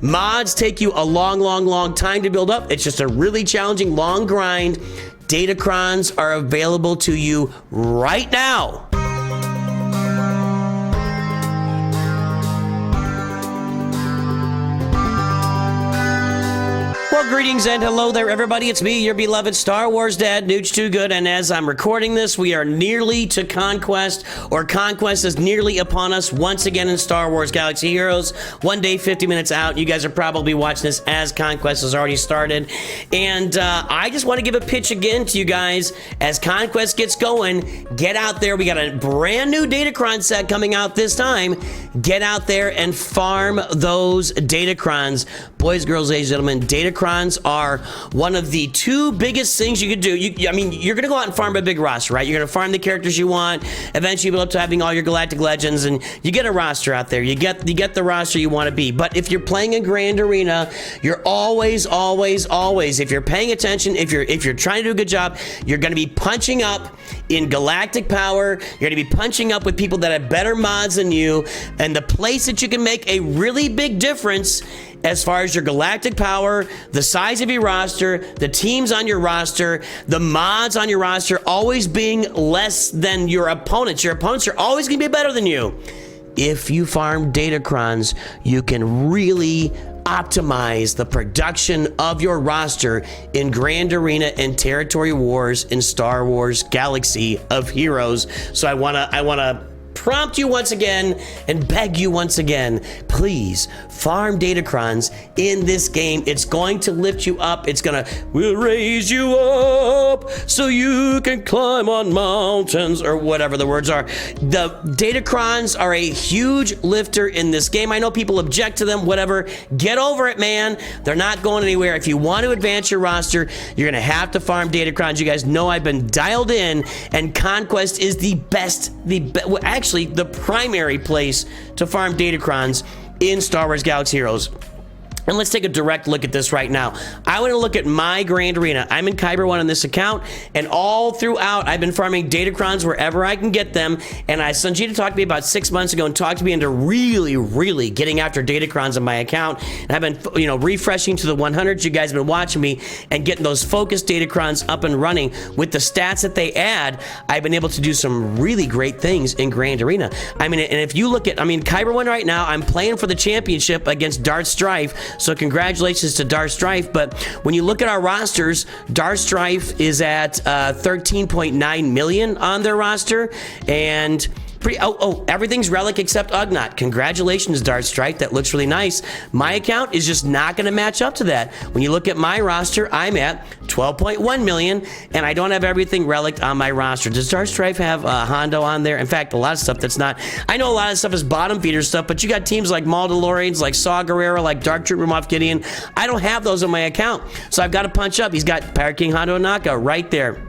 Mods take you a long time to build up. It's just a really challenging, long grind. Datacrons are available to you right now. Well, greetings and hello there, everybody. It's me, your beloved Star Wars dad, Nooch Too Good, and as I'm recording this, we are nearly to Conquest, or Conquest is nearly upon us once again in Star Wars Galaxy Heroes. One day, 50 minutes out. You guys are probably watching this as Conquest has already started, and I just want to give a pitch again to you guys as Conquest gets going. Get out there. We got a brand new Datacron set coming out this time. Get out there and farm those Datacrons. Boys, girls, ladies, and gentlemen, Datacrons are one of the two biggest things you could do. I mean, you're going to go out and farm a big roster, right? You're going to farm the characters you want. Eventually, you'll be able to having all your Galactic Legends, and you get a roster out there. You get the roster you want to be. But if you're playing a Grand Arena, you're always, if you're paying attention, if you're trying to do a good job, you're going to be punching up in galactic power. You're going to be punching up with people that have better mods than you, and the place that you can make a really big difference as far as your galactic power, the size of your roster, the teams on your roster, the mods on your roster always being less than your opponents. Your opponents are always going to be better than you. If you farm Datacrons, you can really optimize the production of your roster in Grand Arena and Territory Wars in Star Wars Galaxy of Heroes. So I wanna prompt you once again and beg you once again, please farm Datacrons in this game. It's going to lift you up. We'll raise you up so you can climb on mountains, or whatever the words are. The Datacrons are a huge lifter in this game. I know people object to them, whatever. Get over it, man. They're not going anywhere. If you want to advance your roster, you're gonna have to farm Datacrons. You guys know I've been dialed in, and Conquest is actually the primary place to farm Datacrons in Star Wars Galaxy Heroes. And let's take a direct look at this right now. I want to look at my Grand Arena. I'm in Kyber 1 on this account, and all throughout, I've been farming Datacrons wherever I can get them. And Sanjita talked to me about 6 months ago and talked me into really getting after Datacrons on my account. And I've been, refreshing to the 100s. You guys have been watching me and getting those focused Datacrons up and running. With the stats that they add, I've been able to do some really great things in Grand Arena. I mean, and if you look at, Kyber 1 right now, I'm playing for the championship against Darth Strife. So congratulations to Darth Strife. But when you look at our rosters, Darth Strife is at 13.9 million on their roster, and everything's relic except Ugnaught. Congratulations, Darth Strife. That looks really nice. My account is just not going to match up to that. When you look at my roster, I'm at 12.1 million, and I don't have everything relic on my roster. Does Darth Strife have Hondo on there? In fact, a lot of stuff that's not. I know a lot of stuff is bottom feeder stuff, but you got teams like Mandalorians, like Saw Gerrera, like Dark Troop Moff Gideon. I don't have those on my account, so I've got to punch up. He's got Pirate King Hondo Naka right there.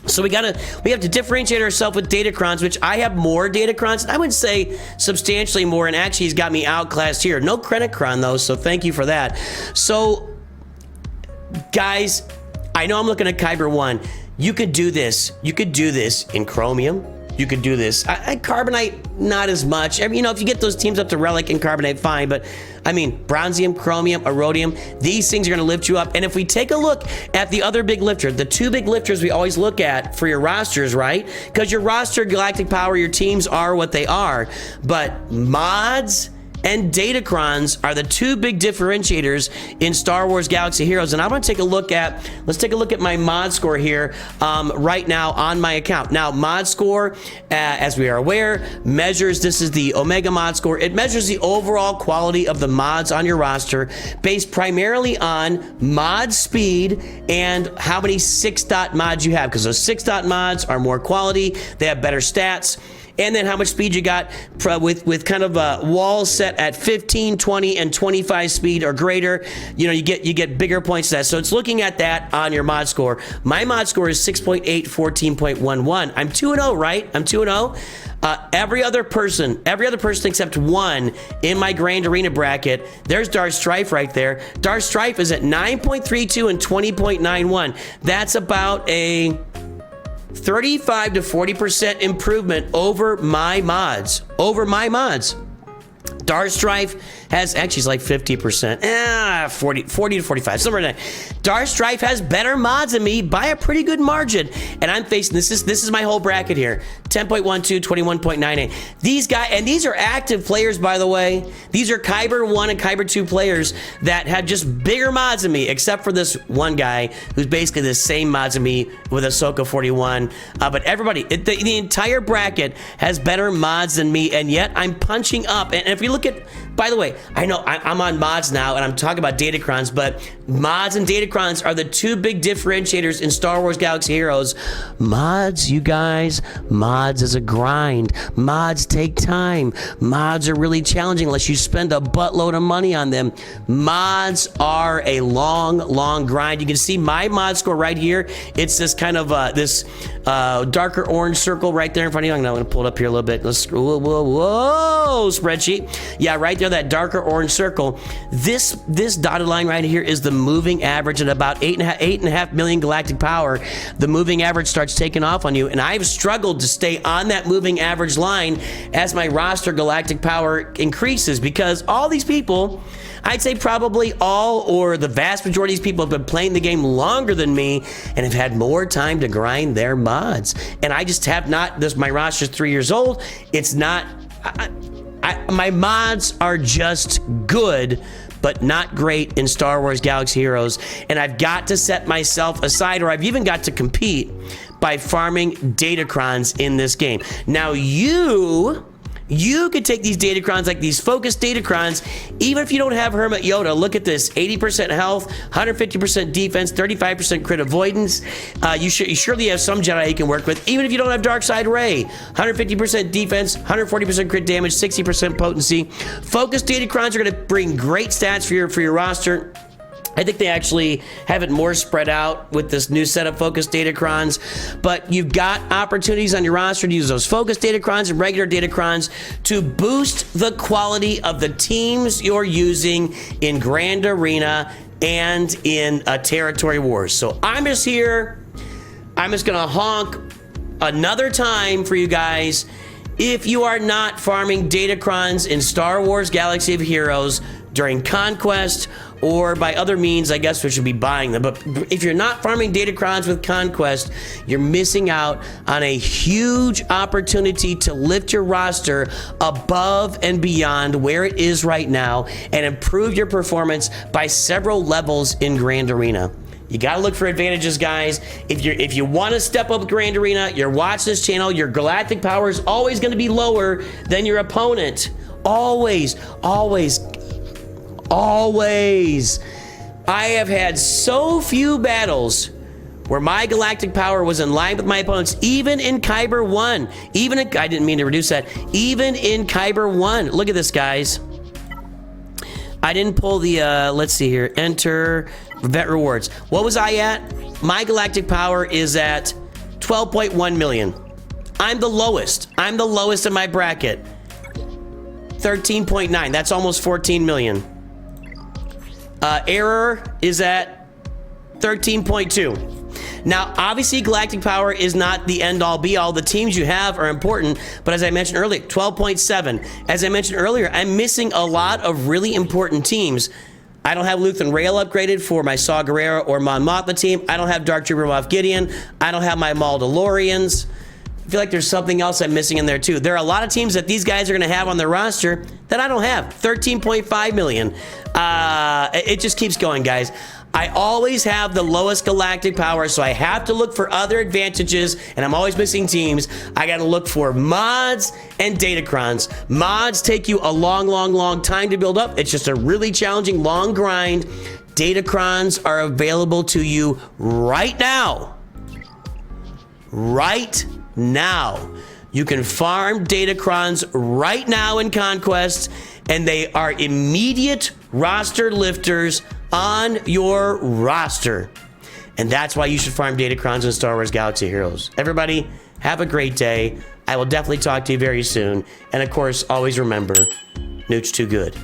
So we have to differentiate ourselves with Datacrons, which I have more Datacrons. I would say substantially more, and actually he's got me outclassed here. No Krennicron though, so thank you for that. So, guys, I know I'm looking at Kyber 1. You could do this. You could do this in Chromium. You could do this. Carbonite, not as much. If you get those teams up to Relic and Carbonite, fine. But, Bronzium, Chromium, Erodium, these things are going to lift you up. And if we take a look at the other big lifter, the two big lifters we always look at for your rosters, right? Because your roster, Galactic Power, your teams are what they are. But mods and Datacrons are the two big differentiators in Star Wars Galaxy Heroes. And I'm going to let's take a look at my mod score here right now on my account. Now, mod score, as we are aware, this is the Omega mod score. It measures the overall quality of the mods on your roster based primarily on mod speed and how many 6-dot mods you have, because those 6-dot mods are more quality, they have better stats. And then how much speed you got with kind of a wall set at 15, 20, and 25 speed or greater. You get bigger points to that. So it's looking at that on your mod score. My mod score is 6.8, 14.11. I'm 2-0, right? I'm 2-0. Every other person except one in my Grand Arena bracket, there's Darth Strife right there. Darth Strife is at 9.32 and 20.91. That's about a 35 to 40% improvement over my mods. Darstrife has, actually it's like 50%, 40 to 45, somewhere in there. Darstrife has better mods than me by a pretty good margin. And I'm facing, this is my whole bracket here. 10.12, 21.98. These guys, and these are active players, by the way. These are Kyber 1 and Kyber 2 players that have just bigger mods than me, except for this one guy who's basically the same mods than me with Ahsoka 41. But everybody, the entire bracket has better mods than me, and yet I'm punching up. And if we look at, by the way, I know I'm on mods now, and I'm talking about Datacrons, but mods and Datacrons are the two big differentiators in Star Wars Galaxy Heroes. Mods, you guys, mods is a grind. Mods take time. Mods are really challenging unless you spend a buttload of money on them. Mods are a long grind. You can see my mod score right here. It's this kind of darker orange circle right there in front of you. I'm going to pull it up here a little bit. Let's whoa, spreadsheet. Yeah, right there, that darker orange circle. This dotted line right here is the moving average at about 8.5 million galactic power. The moving average starts taking off on you, and I've struggled to stay on that moving average line as my roster galactic power increases, because all these people, I'd say probably all or the vast majority of these people have been playing the game longer than me and have had more time to grind their mods. And I just have not. My roster's 3 years old. It's not. My mods are just good, but not great in Star Wars Galaxy Heroes. And I've got to set myself aside, or I've even got to compete by farming Datacrons in this game. Now you could take these Datacrons, like these focused Datacrons, even if you don't have Hermit Yoda. Look at this, 80% health, 150% defense, 35% crit avoidance. You surely have some Jedi you can work with, even if you don't have Darkside Ray. 150% defense, 140% crit damage, 60% potency. Focused Datacrons are gonna bring great stats for your roster. I think they actually have it more spread out with this new set of focused Datacrons, but you've got opportunities on your roster to use those focused Datacrons and regular Datacrons to boost the quality of the teams you're using in Grand Arena and in Territory Wars. So I'm just here. I'm just gonna honk another time for you guys. If you are not farming Datacrons in Star Wars Galaxy of Heroes during Conquest or by other means, I guess we should be buying them. But if you're not farming Datacrons with Conquest, you're missing out on a huge opportunity to lift your roster above and beyond where it is right now and improve your performance by several levels in Grand Arena. You gotta look for advantages, guys. If you want to step up Grand Arena, you're watching this channel, your galactic power is always going to be lower than your opponent. Always. I have had so few battles where my galactic power was in line with my opponents, even in Kyber 1. I didn't mean to reduce that. Even in Kyber 1. Look at this, guys. I didn't pull the, let's see here. Enter vet rewards. What was I at? My galactic power is at 12.1 million. I'm the lowest. I'm the lowest in my bracket. 13.9. That's almost 14 million. Error is at 13.2. Now, obviously, galactic power is not the end-all, be-all. The teams you have are important, but as I mentioned earlier, 12.7. As I mentioned earlier, I'm missing a lot of really important teams. I don't have Luthen Rail upgraded for my Saw Gerrera or Mon Mothma team. I don't have Dark Trooper Moff Gideon. I don't have my Mandalorians. I feel like there's something else I'm missing in there too. There are a lot of teams that these guys are going to have on their roster that I don't have. 13.5 million. It just keeps going, guys. I always have the lowest galactic power, so I have to look for other advantages, and I'm always missing teams. I got to look for mods and Datacrons. Mods take you a long time to build up. It's just a really challenging, long grind. Datacrons are available to you right now. Right now. You can farm Datacrons right now in Conquest, and they are immediate roster lifters on your roster. And that's why you should farm Datacrons in Star Wars Galaxy Heroes. Everybody, have a great day. I will definitely talk to you very soon. And of course, always remember, Nooch too good.